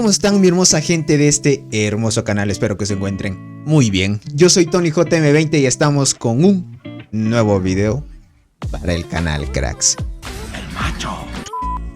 ¿Cómo están mi hermosa gente de este hermoso canal? Espero que se encuentren muy bien. Yo soy Tony JM20 y estamos con un nuevo video para el canal, cracks. El macho.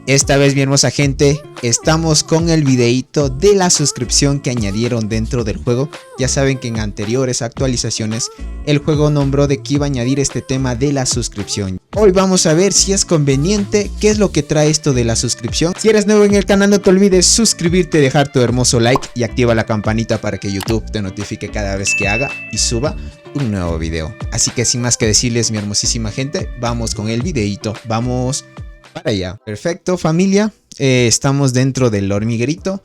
Esta vez mi hermosa gente, estamos con el videito de la suscripción que añadieron dentro del juego. Ya saben que en anteriores actualizaciones el juego nombró de que iba a añadir este tema de la suscripción. Hoy vamos a ver si es conveniente, qué es lo que trae esto de la suscripción. Si eres nuevo en el canal no te olvides suscribirte, dejar tu hermoso like y activa la campanita para que YouTube te notifique cada vez que haga y suba un nuevo video. Así que sin más que decirles mi hermosísima gente, vamos con el videito, vamos para allá. Perfecto familia, estamos dentro del hormiguerito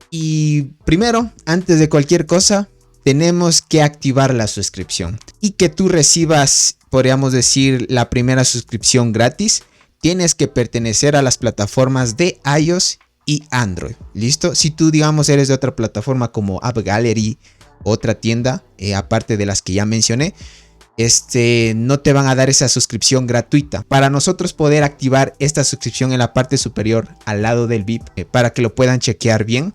y primero, antes de cualquier cosa, tenemos que activar la suscripción y que tú recibas, podríamos decir, la primera suscripción gratis. Tienes que pertenecer a las plataformas de iOS y Android, ¿listo? Si tú digamos eres de otra plataforma como App Gallery, otra tienda, aparte de las que ya mencioné, no te van a dar esa suscripción gratuita. Para nosotros poder activar esta suscripción en la parte superior al lado del VIP, para que lo puedan chequear bien,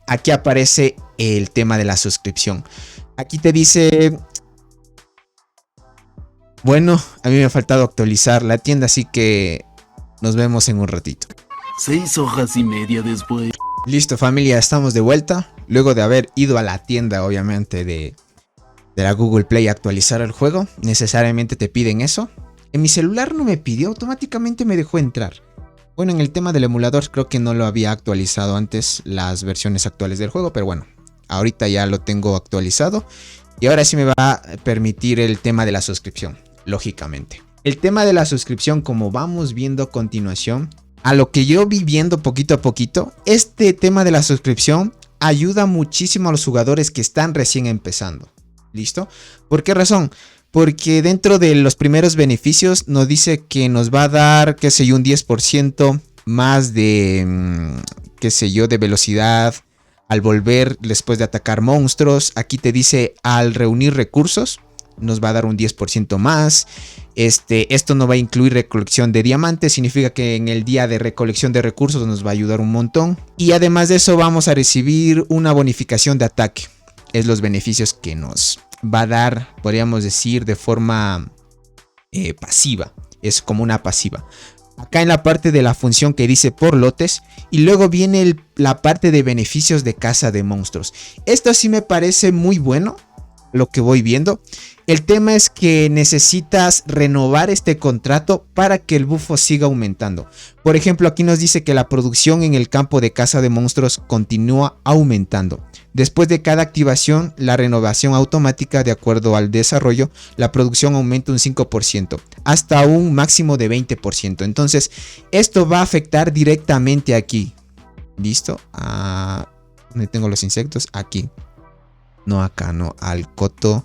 aquí aparece el tema de la suscripción. Aquí te dice, bueno, a mí me ha faltado actualizar la tienda, así que nos vemos en un ratito. 6 horas y media después. Listo familia, estamos de vuelta. Luego de haber ido a la tienda, obviamente, de la Google Play a actualizar el juego, necesariamente te piden eso. En mi celular no me pidió, automáticamente me dejó entrar. Bueno, en el tema del emulador creo que no lo había actualizado antes las versiones actuales del juego, pero bueno, ahorita ya lo tengo actualizado. Y ahora sí me va a permitir el tema de la suscripción, lógicamente. El tema de la suscripción, como vamos viendo a continuación, a lo que yo vi viendo poquito a poquito, este tema de la suscripción ayuda muchísimo a los jugadores que están recién empezando. ¿Listo? ¿Por qué razón? Porque dentro de los primeros beneficios nos dice que nos va a dar, qué sé yo, un 10% más de, qué sé yo, de velocidad al volver después de atacar monstruos. Aquí te dice al reunir recursos, nos va a dar un 10% más. Esto no va a incluir recolección de diamantes, significa que en el día de recolección de recursos nos va a ayudar un montón. Y además de eso vamos a recibir una bonificación de ataque. Es los beneficios que nos va a dar, podríamos decir, de forma pasiva. Es como una pasiva. Acá en la parte de la función que dice por lotes. Y luego viene la parte de beneficios de caza de monstruos. Esto sí me parece muy bueno, lo que voy viendo. El tema es que necesitas renovar este contrato para que el bufo siga aumentando. Por ejemplo, aquí nos dice que la producción en el campo de caza de monstruos continúa aumentando. Después de cada activación, la renovación automática, de acuerdo al desarrollo, la producción aumenta un 5%, hasta un máximo de 20%. Entonces, esto va a afectar directamente aquí. ¿Listo? ¿Dónde tengo los insectos? Aquí. No acá, no, al coto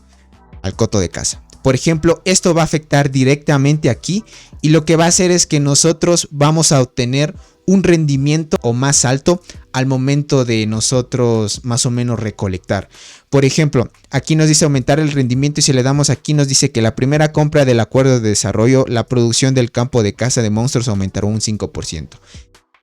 de caza. Por ejemplo, esto va a afectar directamente aquí y lo que va a hacer es que nosotros vamos a obtener un rendimiento o más alto al momento de nosotros más o menos recolectar. Por ejemplo, aquí nos dice aumentar el rendimiento y si le damos aquí nos dice que la primera compra del acuerdo de desarrollo, la producción del campo de caza de monstruos aumentará un 5%.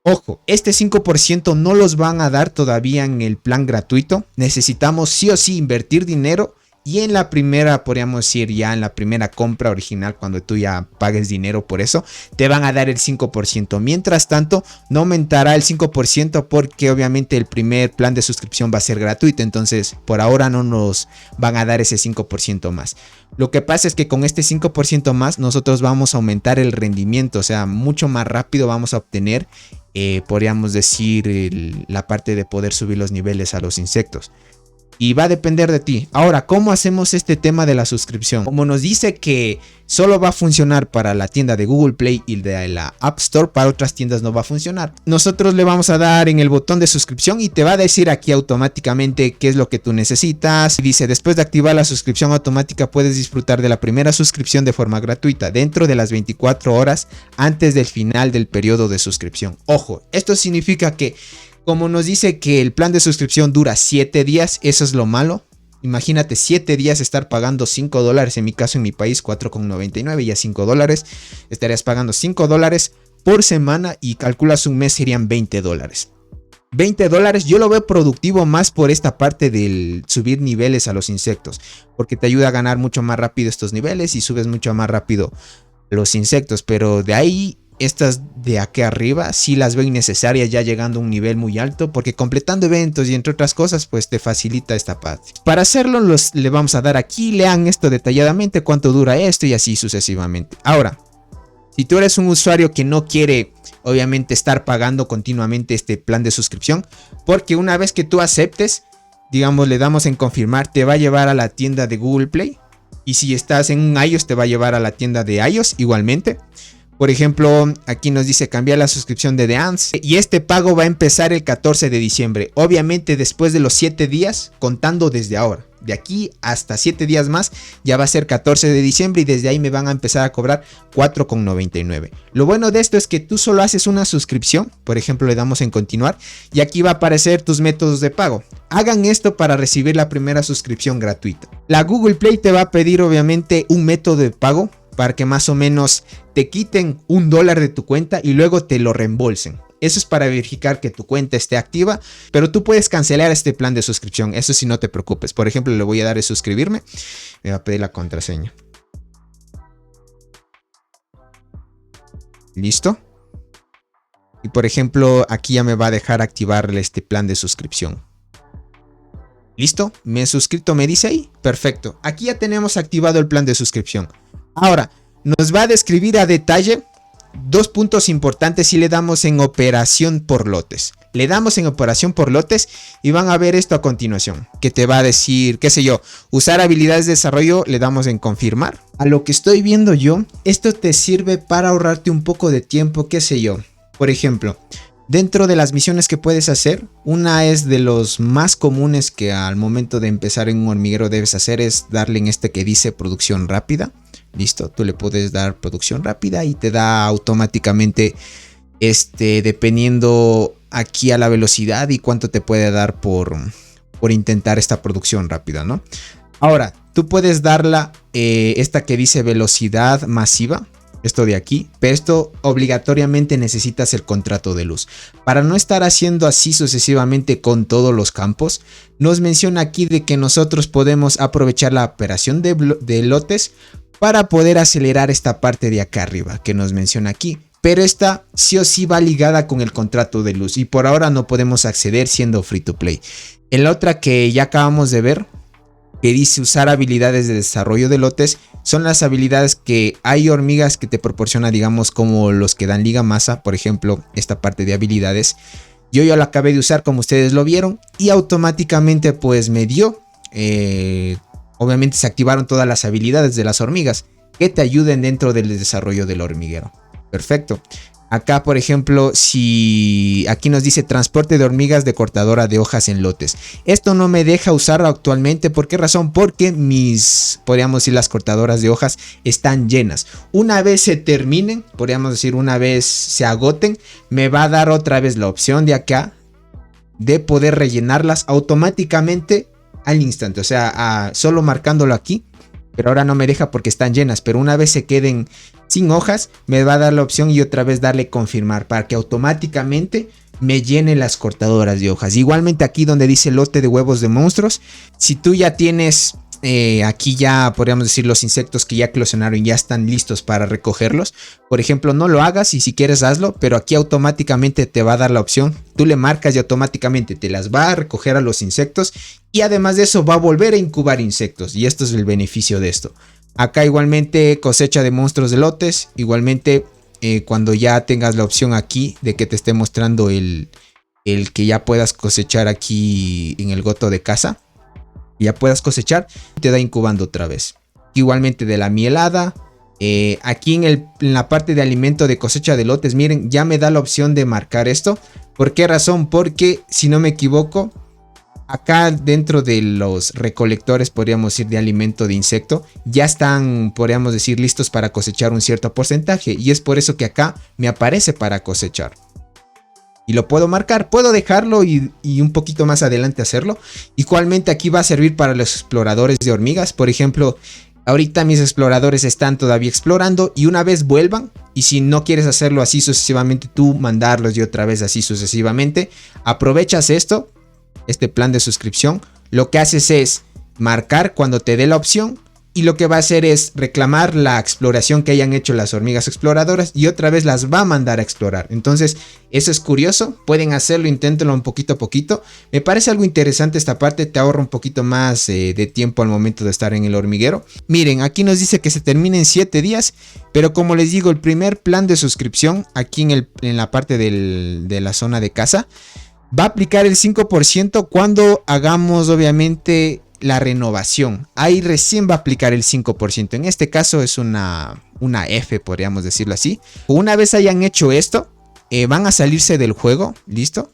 Ojo, este 5% no los van a dar todavía en el plan gratuito. Necesitamos sí o sí invertir dinero. Y en la primera, podríamos decir ya en la primera compra original, cuando tú ya pagues dinero por eso, te van a dar el 5%. Mientras tanto, no aumentará el 5% porque obviamente el primer plan de suscripción va a ser gratuito. Entonces, por ahora no nos van a dar ese 5% más. Lo que pasa es que con este 5% más, nosotros vamos a aumentar el rendimiento. O sea, mucho más rápido vamos a obtener, podríamos decir, la parte de poder subir los niveles a los insectos. Y va a depender de ti. Ahora, ¿cómo hacemos este tema de la suscripción? Como nos dice que solo va a funcionar para la tienda de Google Play y de la App Store, para otras tiendas no va a funcionar. Nosotros le vamos a dar en el botón de suscripción y te va a decir aquí automáticamente qué es lo que tú necesitas. Dice, después de activar la suscripción automática puedes disfrutar de la primera suscripción de forma gratuita dentro de las 24 horas antes del final del periodo de suscripción. Ojo, esto significa que como nos dice que el plan de suscripción dura 7 días, eso es lo malo. Imagínate 7 días estar pagando $5, en mi caso en mi país 4,99 y a $5. Estarías pagando $5 por semana y calculas un mes serían $20. $20 yo lo veo productivo más por esta parte del subir niveles a los insectos, porque te ayuda a ganar mucho más rápido estos niveles y subes mucho más rápido los insectos, pero de ahí estas de aquí arriba sí las veo innecesarias ya llegando a un nivel muy alto, porque completando eventos y entre otras cosas pues te facilita esta parte. Para hacerlo le vamos a dar aquí, lean esto detalladamente, cuánto dura esto y así sucesivamente. Ahora, si tú eres un usuario que no quiere obviamente estar pagando continuamente este plan de suscripción, porque una vez que tú aceptes, digamos le damos en confirmar, te va a llevar a la tienda de Google Play, y si estás en un iOS te va a llevar a la tienda de iOS igualmente. Por ejemplo, aquí nos dice cambiar la suscripción de The Ants y este pago va a empezar el 14 de diciembre. Obviamente después de los 7 días, contando desde ahora. De aquí hasta 7 días más ya va a ser 14 de diciembre y desde ahí me van a empezar a cobrar 4,99. Lo bueno de esto es que tú solo haces una suscripción, por ejemplo le damos en continuar y aquí va a aparecer tus métodos de pago. Hagan esto para recibir la primera suscripción gratuita. La Google Play te va a pedir obviamente un método de pago para que más o menos te quiten $1 de tu cuenta y luego te lo reembolsen. Eso es para verificar que tu cuenta esté activa, pero tú puedes cancelar este plan de suscripción, eso sí no te preocupes. Por ejemplo, le voy a dar de suscribirme, me va a pedir la contraseña. ¿Listo? Y por ejemplo, aquí ya me va a dejar activar este plan de suscripción. ¿Listo? Me he suscrito, me dice ahí. Perfecto. Aquí ya tenemos activado el plan de suscripción. Ahora, nos va a describir a detalle dos puntos importantes si le damos en operación por lotes. Le damos en operación por lotes y van a ver esto a continuación, que te va a decir, qué sé yo, usar habilidades de desarrollo, le damos en confirmar. A lo que estoy viendo yo, esto te sirve para ahorrarte un poco de tiempo, qué sé yo. Por ejemplo, dentro de las misiones que puedes hacer, una es de los más comunes que al momento de empezar en un hormiguero debes hacer, es darle en este que dice producción rápida. Listo, tú le puedes dar producción rápida y te da automáticamente, dependiendo aquí a la velocidad y cuánto te puede dar por intentar esta producción rápida, ¿no? Ahora, tú puedes darla, esta que dice velocidad masiva, esto de aquí, pero esto obligatoriamente necesitas el contrato de luz. Para no estar haciendo así sucesivamente con todos los campos, nos menciona aquí de que nosotros podemos aprovechar la operación de lotes para poder acelerar esta parte de acá arriba que nos menciona aquí. Pero esta sí o sí va ligada con el contrato de luz y por ahora no podemos acceder siendo free to play. En la otra que ya acabamos de ver, que dice usar habilidades de desarrollo de lotes, son las habilidades que hay hormigas que te proporciona, digamos, como los que dan liga masa, por ejemplo, esta parte de habilidades. Yo ya lo acabé de usar como ustedes lo vieron y automáticamente pues me dio, obviamente se activaron todas las habilidades de las hormigas que te ayuden dentro del desarrollo del hormiguero. Perfecto. Acá, por ejemplo, si aquí nos dice transporte de hormigas de cortadora de hojas en lotes. Esto no me deja usarlo actualmente. ¿Por qué razón? Porque podríamos decir, las cortadoras de hojas están llenas. Una vez se terminen, podríamos decir, una vez se agoten, me va a dar otra vez la opción de acá de poder rellenarlas automáticamente al instante. O sea, solo marcándolo aquí. Pero ahora no me deja porque están llenas. Pero una vez se queden sin hojas, me va a dar la opción y otra vez darle confirmar para que automáticamente me llene las cortadoras de hojas. Igualmente aquí donde dice lote de huevos de monstruos, si tú ya tienes aquí ya podríamos decir los insectos que ya eclosionaron ya están listos para recogerlos. Por ejemplo, no lo hagas y si quieres hazlo, pero aquí automáticamente te va a dar la opción. Tú le marcas y automáticamente te las va a recoger a los insectos y además de eso va a volver a incubar insectos y esto es el beneficio de esto. Acá igualmente cosecha de monstruos de lotes, igualmente cuando ya tengas la opción aquí de que te esté mostrando el que ya puedas cosechar aquí en el goto de casa. Ya puedas cosechar, te da incubando otra vez. Igualmente de la mielada. Aquí en la parte de alimento de cosecha de lotes, miren, ya me da la opción de marcar esto. ¿Por qué razón? Porque si no me equivoco, acá dentro de los recolectores, podríamos decir, de alimento de insecto, ya están, podríamos decir, listos para cosechar un cierto porcentaje. Y es por eso que acá me aparece para cosechar. Y lo puedo marcar, puedo dejarlo y un poquito más adelante hacerlo. Igualmente aquí va a servir para los exploradores de hormigas. Por ejemplo, Ahorita mis exploradores están todavía explorando y una vez vuelvan, y si no quieres hacerlo así sucesivamente, tú mandarlos y otra vez así sucesivamente, aprovechas este plan de suscripción. Lo que haces es marcar cuando te dé la opción y lo que va a hacer es reclamar la exploración que hayan hecho las hormigas exploradoras y otra vez las va a mandar a explorar. Entonces eso es curioso, pueden hacerlo, inténtenlo un poquito a poquito. Me parece algo interesante esta parte, te ahorra un poquito más de tiempo al momento de estar en el hormiguero. Miren, aquí nos dice que se termina en 7 días, pero como les digo, el primer plan de suscripción aquí en la parte de la zona de casa va a aplicar el 5% cuando hagamos obviamente la renovación. Ahí recién va a aplicar el 5%. En este caso es una F, podríamos decirlo así. Una vez hayan hecho esto, van a salirse del juego, ¿listo?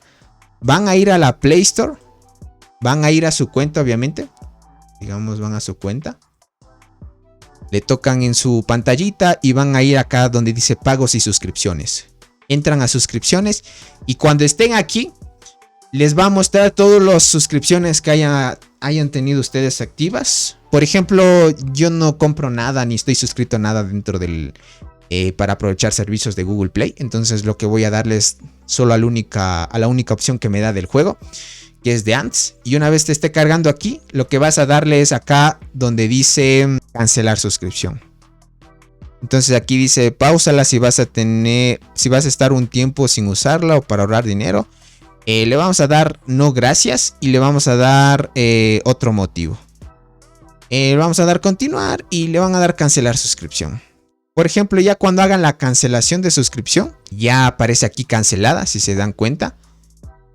Van a ir a la Play Store. Van a ir a su cuenta, obviamente. Digamos, van a su cuenta. Le tocan en su pantallita y van a ir acá donde dice pagos y suscripciones. Entran a suscripciones y cuando estén aquí, les va a mostrar todas las suscripciones que hayan tenido ustedes activas. Por ejemplo, yo no compro nada ni estoy suscrito a nada dentro del para aprovechar servicios de Google Play. Entonces lo que voy a darles solo a la única opción que me da del juego, que es de Ants. Y una vez te esté cargando aquí, lo que vas a darle es acá donde dice cancelar suscripción. Entonces aquí dice pausala si vas a estar un tiempo sin usarla o para ahorrar dinero. Le vamos a dar no gracias y le vamos a dar otro motivo. Le vamos a dar continuar y le van a dar cancelar suscripción. Por ejemplo, ya cuando hagan la cancelación de suscripción, ya aparece aquí cancelada, si se dan cuenta.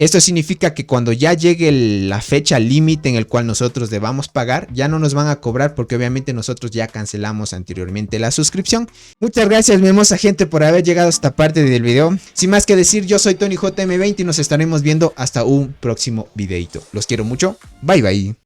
Esto significa que cuando ya llegue la fecha límite en el cual nosotros debamos pagar, ya no nos van a cobrar porque obviamente nosotros ya cancelamos anteriormente la suscripción. Muchas gracias, mi hermosa gente, por haber llegado a esta parte del video. Sin más que decir, yo soy TonyJM20 y nos estaremos viendo hasta un próximo videito. Los quiero mucho. Bye bye.